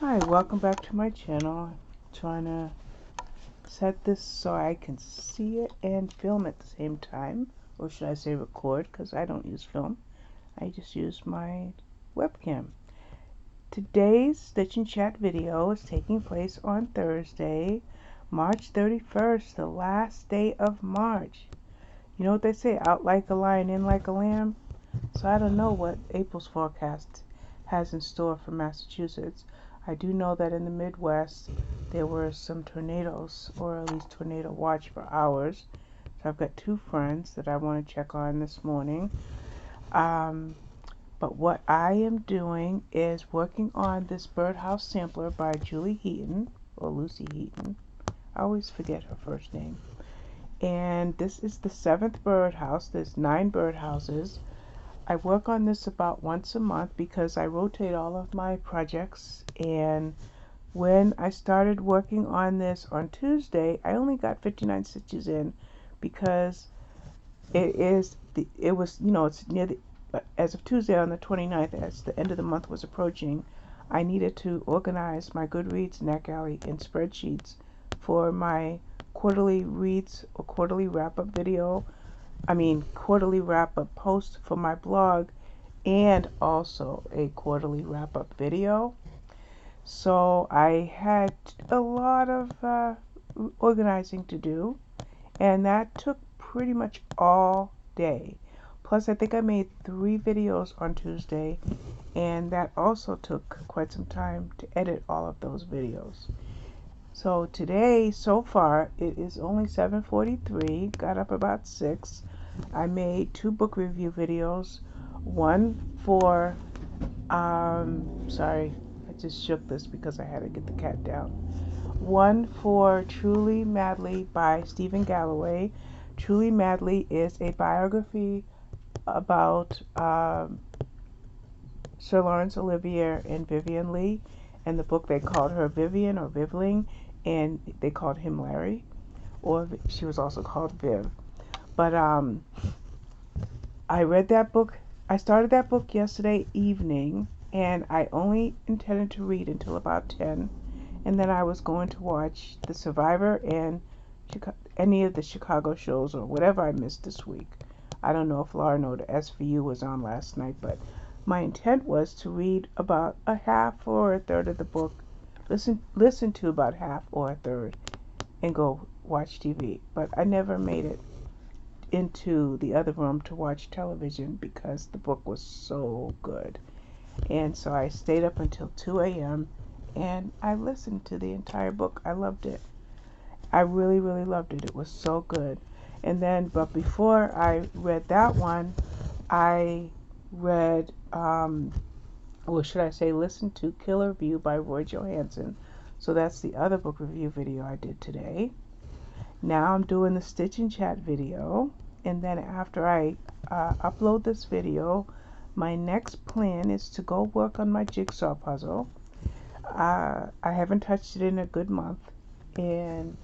Hi, welcome back to my channel. I'm trying to set this so I can see it and film at the same time. Or should I say record, because I don't use film. I just use my webcam. Today's Stitch and Chat video is taking place on Thursday, March 31st, the last day of March. You know what they say, out like a lion, in like a lamb? So I don't know what April's forecast has in store for Massachusetts. I do know that in the Midwest there were some tornadoes, or at least tornado watch for hours. So I've got two friends that I want to check on this morning. But what I am doing is working on this Birdhouse Sampler by Julie Heaton, or Lucy Heaton. I always forget her first name. And this is the 7th birdhouse. There's 9 birdhouses. I work on this about once a month because I rotate all of my projects, and when I started working on this on Tuesday, I only got 59 stitches in because it's near the as of Tuesday on the 29th, as the end of the month was approaching, I needed to organize my Goodreads, NetGalley, and spreadsheets for my quarterly reads or quarterly wrap-up video. Quarterly wrap-up post for my blog, and also a quarterly wrap-up video. So I had a lot of organizing to do, and that took pretty much all day. Plus, I think I made 3 videos on Tuesday, and that also took quite some time to edit all of those videos. So today, so far, it is only 7:43, got up about 6. I made 2 book review videos, one for, sorry, I just shook this because I had to get the cat down. One for Truly Madly by Stephen Galloway. Truly Madly is a biography about Sir Laurence Olivier and Vivian Leigh. In the book, they called her Vivian or Vivling, and they called him Larry, or she was also called Viv. But I read that book. I started that book yesterday evening, and I only intended to read until about 10, and then I was going to watch The Survivor and any of the Chicago shows or whatever I missed this week. I don't know if Law and Order SVU was on last night, but my intent was to read about a half or a third of the book, listen to about half or a third, and go watch TV. But I never made it into the other room to watch television because the book was so good. And so I stayed up until 2 a.m. and I listened to the entire book. I loved it. I really, really loved it. It was so good. But before I read that one, I read, listened to Killer View by Roy Johansson. So that's the other book review video I did today. Now I'm doing the Stitch and Chat video, and then after I upload this video, my next plan is to go work on my jigsaw puzzle. I haven't touched it in a good month, and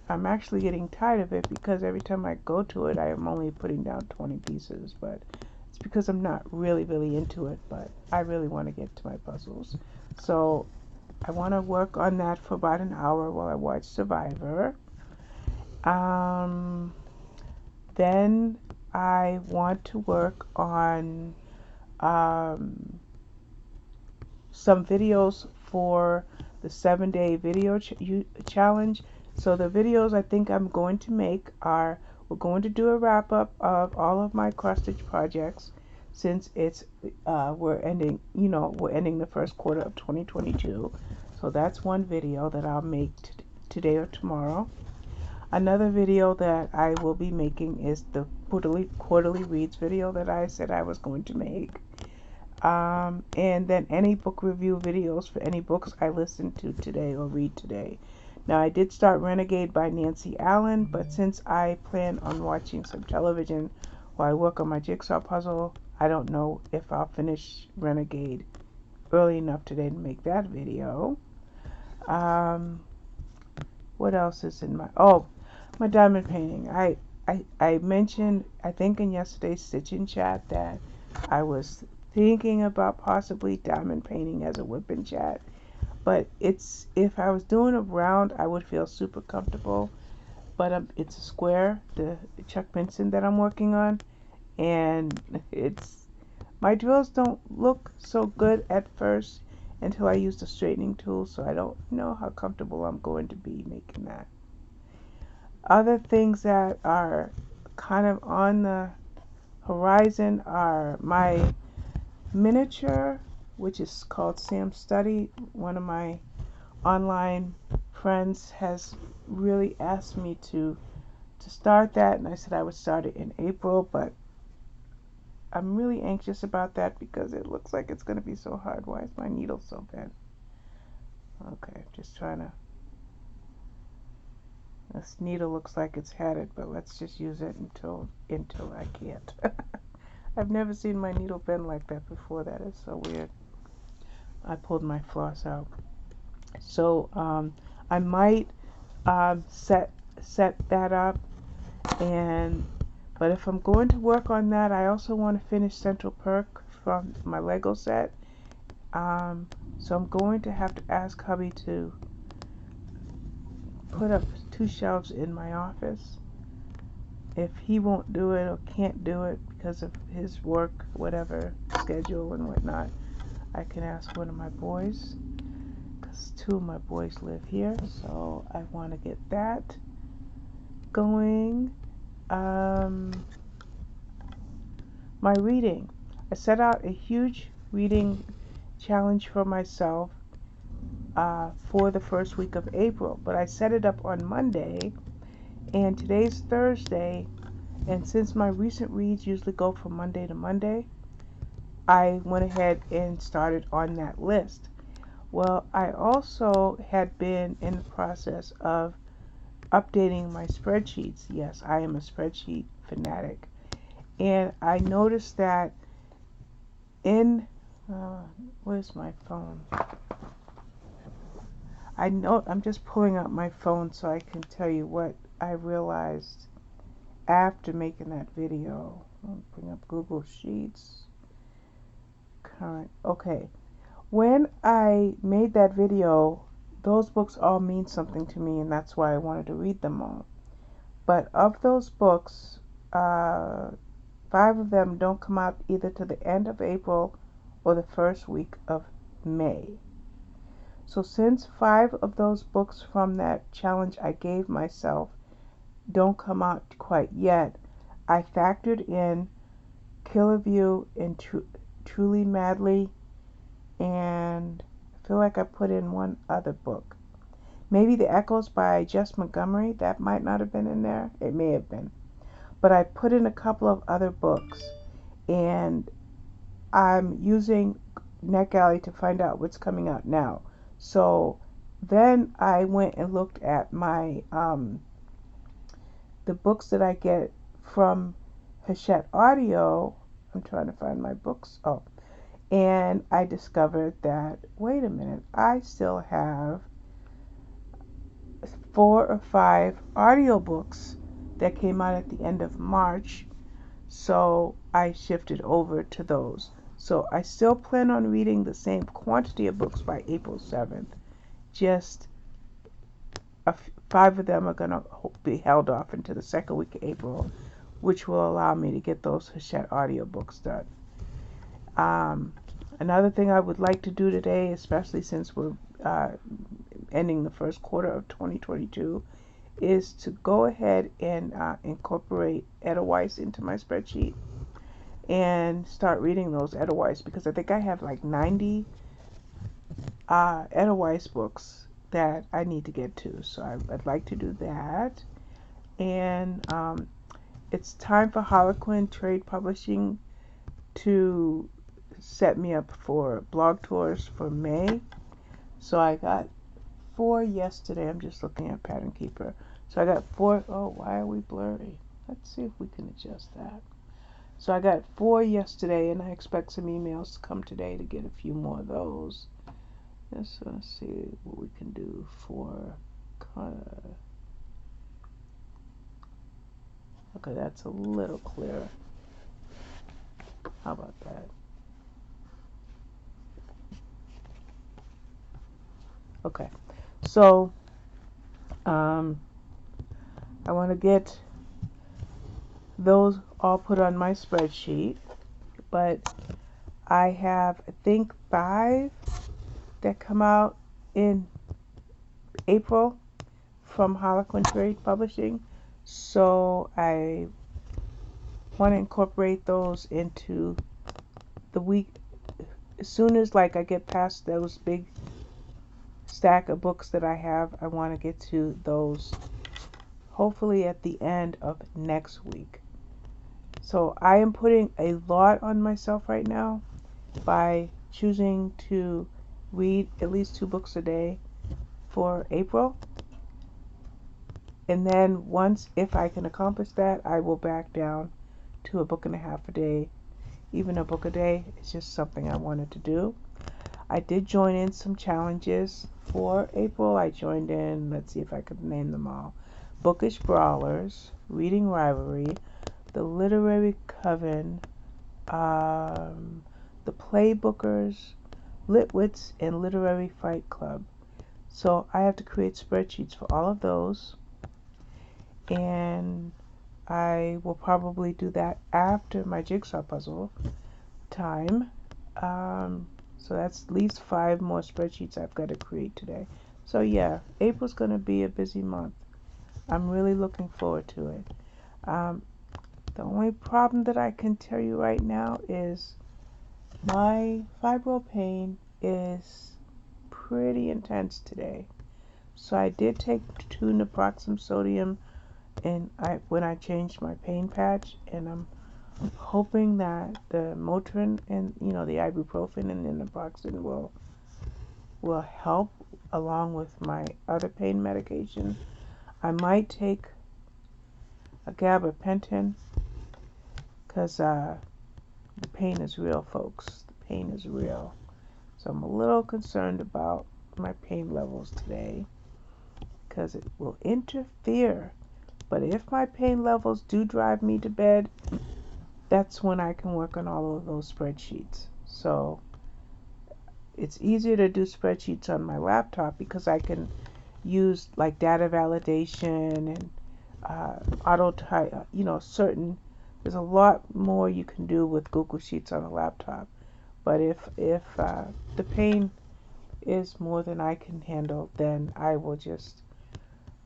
I'm actually getting tired of it because every time I go to it, I am only putting down 20 pieces, but it's because I'm not really into it, but I really want to get to my puzzles. So I want to work on that for about an hour while I watch Survivor. Then I want to work on some videos for the 7-day video challenge. So the videos I think I'm going to make are, we're going to do a wrap up of all of my cross stitch projects, since it's we're ending the first quarter of 2022. So that's one video that I'll make today or tomorrow. Another video that I will be making is the quarterly reads video that I said I was going to make. And then any book review videos for any books I listened to today or read today. Now, I did start Renegade by Nancy Allen, but since I plan on watching some television while I work on my jigsaw puzzle, I don't know if I'll finish Renegade early enough today to make that video. What else is in my diamond painting. I mentioned, I think in yesterday's Stitch and Chat, that I was thinking about possibly diamond painting as a whip and chat. but it's, if I was doing a round, I would feel super comfortable. But it's a square, the Chuck Benson that I'm working on, and it's, my drills don't look so good at first until I use the straightening tool, so I don't know how comfortable I'm going to be making that. Other things that are kind of on the horizon are my miniature, which is called Sam Study. One of my online friends has really asked me to start that, and I said I would start it in April, but I'm really anxious about that because it looks like it's going to be so hard. Why is my needle so bent? Okay, just trying to, this needle looks like it's had it, but let's just use it until I can't. I've never seen my needle bend like that before. That is so weird. I pulled my floss out. So I might set that up, but if I'm going to work on that, I also want to finish Central Perk from my Lego set. So I'm going to have to ask hubby to put up 2 shelves in my office. If he won't do it or can't do it because of his work, whatever, schedule and whatnot, I can ask one of my boys, because 2 of my boys live here, so I want to get that going. My reading. I set out a huge reading challenge for myself for the first week of April, but I set it up on Monday, and today's Thursday, and since my recent reads usually go from Monday to Monday, I went ahead and started on that list. Well, I also had been in the process of updating my spreadsheets. Yes, I am a spreadsheet fanatic. And I noticed that in, where's my phone? I'm just pulling up my phone so I can tell you what I realized after making that video. I'll bring up Google Sheets. Current. Okay. When I made that video, those books all mean something to me, and that's why I wanted to read them all. But of those books, 5 of them don't come out either to the end of April or the first week of May. So since 5 of those books from that challenge I gave myself don't come out quite yet, I factored in Killer View and Truly Madly, and I feel like I put in one other book. Maybe The Echoes by Jess Montgomery. That might not have been in there. It may have been. But I put in a couple of other books, and I'm using NetGalley to find out what's coming out now. So then I went and looked at my the books that I get from Hachette Audio. I'm trying to find my books. Oh, and I discovered that, wait a minute, I still have 4 or 5 audiobooks that came out at the end of March, so I shifted over to those. So I still plan on reading the same quantity of books by April 7th, just 5 of them are going to be held off into the second week of April, which will allow me to get those Hachette audiobooks done. Another thing I would like to do today, especially since we're ending the first quarter of 2022, is to go ahead and incorporate Edelweiss into my spreadsheet and start reading those Edelweiss, because I think I have like 90 Edelweiss books that I need to get to. So I'd like to do that. And it's time for Harlequin Trade Publishing to set me up for blog tours for May. So I got 4 yesterday. I'm just looking at Pattern Keeper. So I got 4. Oh, why are we blurry? Let's see if we can adjust that. So I got 4 yesterday, and I expect some emails to come today to get a few more of those. Let's see what we can do for okay, that's a little clearer. How about that? Okay. So, I want to get those all put on my spreadsheet, but I have, I think, 5 that come out in April from Harlequin Trade Publishing. So I want to incorporate those into the week. As soon as like I get past those big stack of books that I have, I want to get to those hopefully at the end of next week. So I am putting a lot on myself right now by choosing to read at least 2 books a day for April. And then once, if I can accomplish that, I will back down to a book and a half a day. Even a book a day is just something I wanted to do. I did join in some challenges for April. I joined in, let's see if I could name them all: Bookish Brawlers, Reading Rivalry, the Literary Coven, the Playbookers, Litwits, and Literary Fight Club. So I have to create spreadsheets for all of those, and I will probably do that after my jigsaw puzzle time. So that's at least 5 more spreadsheets I've got to create today. So yeah, April's going to be a busy month. I'm really looking forward to it. The only problem that I can tell you right now is my fibro pain is pretty intense today. So I did take 2 naproxen sodium and when I changed my pain patch, and I'm hoping that the Motrin and the ibuprofen and the naproxen will help along with my other pain medication. I might take a gabapentin because the pain is real, folks. The pain is real. So I'm a little concerned about my pain levels today because it will interfere. But if my pain levels do drive me to bed, that's when I can work on all of those spreadsheets. So it's easier to do spreadsheets on my laptop because I can use like data validation and auto type, certain. There's a lot more you can do with Google Sheets on a laptop. But if the pain is more than I can handle, then I will just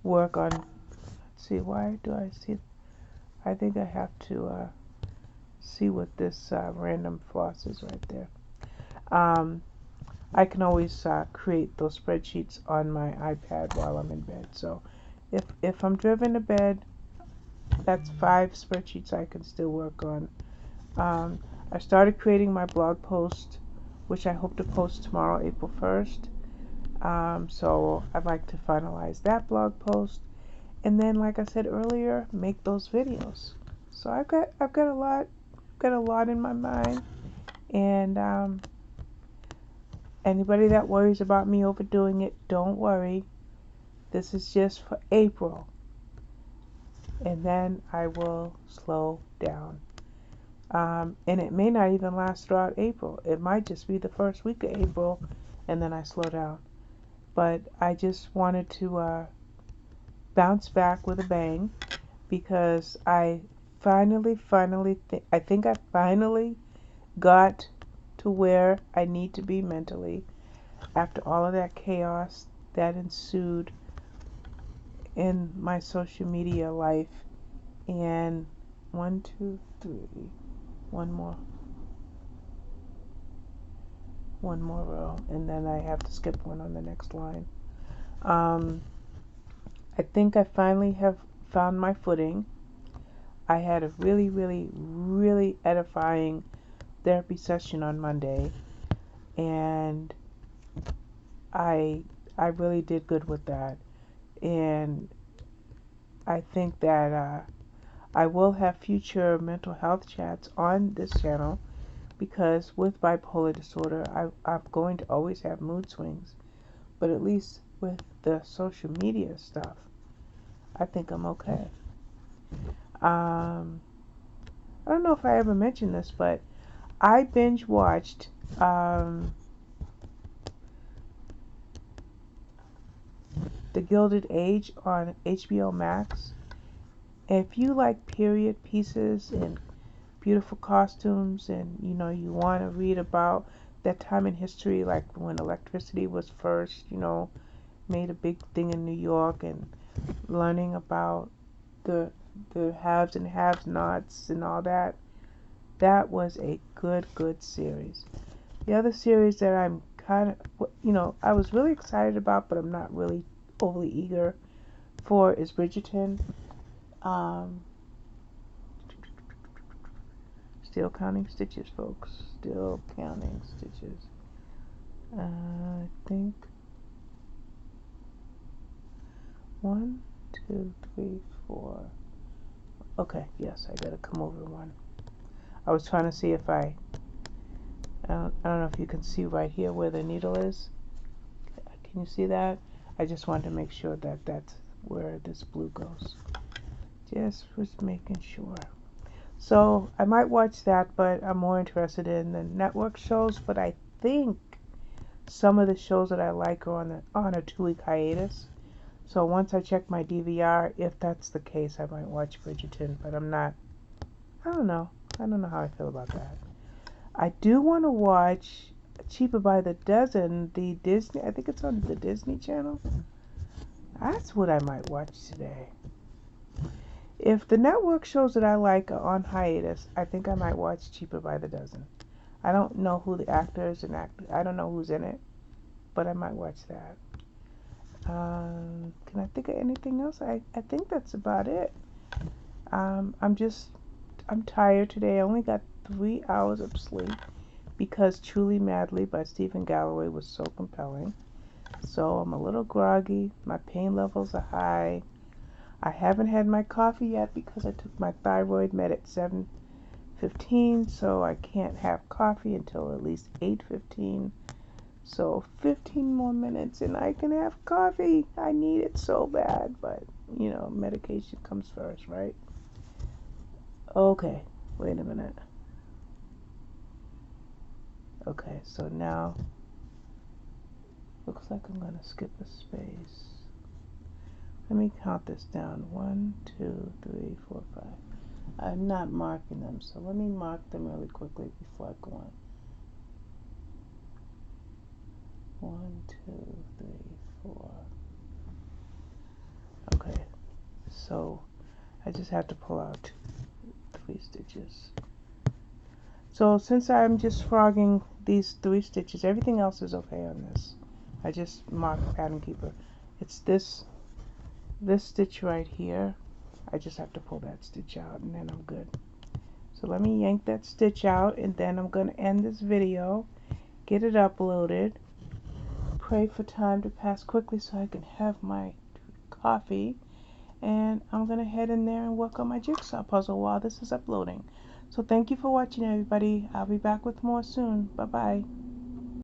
work on. Let's see, why do I see? I think I have to see what this random floss is right there. I can always create those spreadsheets on my iPad while I'm in bed. So if I'm driven to bed, that's 5 spreadsheets I can still work on. I started creating my blog post, which I hope to post tomorrow, April 1st. So I'd like to finalize that blog post, and then, like I said earlier, make those videos. So I've got a lot in my mind, and anybody that worries about me overdoing it, don't worry. This is just for April, and then I will slow down. And it may not even last throughout April. It might just be the first week of April, and then I slow down. But I just wanted to bounce back with a bang because I finally I think I finally got to where I need to be mentally after all of that chaos that ensued in my social media life. And 1, 2, 3, one more row, and then I have to skip one on the next line. I think I finally have found my footing. I had a really edifying therapy session on Monday, and I really did good with that. And I think that I will have future mental health chats on this channel because with bipolar disorder, I'm going to always have mood swings. But at least with the social media stuff, I think I'm okay. I don't know if I ever mentioned this, but I binge watched Gilded Age on HBO Max. If you like period pieces and beautiful costumes, and you know, you want to read about that time in history, like when electricity was first, you know, made a big thing in New York, and learning about the haves and have-nots and all that, that was a good series. The other series that I'm kind of, you know, I was really excited about, but I'm not really overly eager for, is Bridgerton. Still counting stitches, folks. Still counting stitches. I think 1, 2, 3, 4. Okay, yes, I gotta come over one. I was trying to see if I don't know if you can see right here where the needle is. Can you see that? I just wanted to make sure that that's where this blue goes. Just was making sure. So I might watch that, but I'm more interested in the network shows. But I think some of the shows that I like are on a 2-week hiatus. So once I check my DVR, if that's the case, I might watch Bridgerton. But I'm not. I don't know. I don't know how I feel about that. I do want to watch Cheaper by the Dozen, the Disney. I think it's on the Disney Channel. That's what I might watch today. If the network shows that I like are on hiatus, I think I might watch Cheaper by the Dozen. I don't know who the actors and I don't know who's in it, but I might watch that. Can I think of anything else? I think that's about it. I'm tired today. I only got 3 hours of sleep because Truly Madly by Stephen Galloway was so compelling. So I'm a little groggy. My pain levels are high. I haven't had my coffee yet because I took my thyroid med at 7:15, so I can't have coffee until at least 8:15. So 15 more minutes and I can have coffee. I need it so bad, but you know, medication comes first, right? Okay, wait a minute. Okay, so now looks like I'm gonna skip a space. Let me count this down. 1, 2, 3, 4, 5. I'm not marking them, so let me mark them really quickly before I go on. 1, 2, 3, 4. Okay, so I just have to pull out 3 stitches. So since I'm just frogging these 3 stitches, everything else is okay on this. I just marked pattern keeper. It's this stitch right here. I just have to pull that stitch out and then I'm good. So let me yank that stitch out and then I'm going to end this video, get it uploaded, pray for time to pass quickly so I can have my coffee, and I'm going to head in there and work on my jigsaw puzzle while this is uploading. So thank you for watching, everybody. I'll be back with more soon. Bye-bye.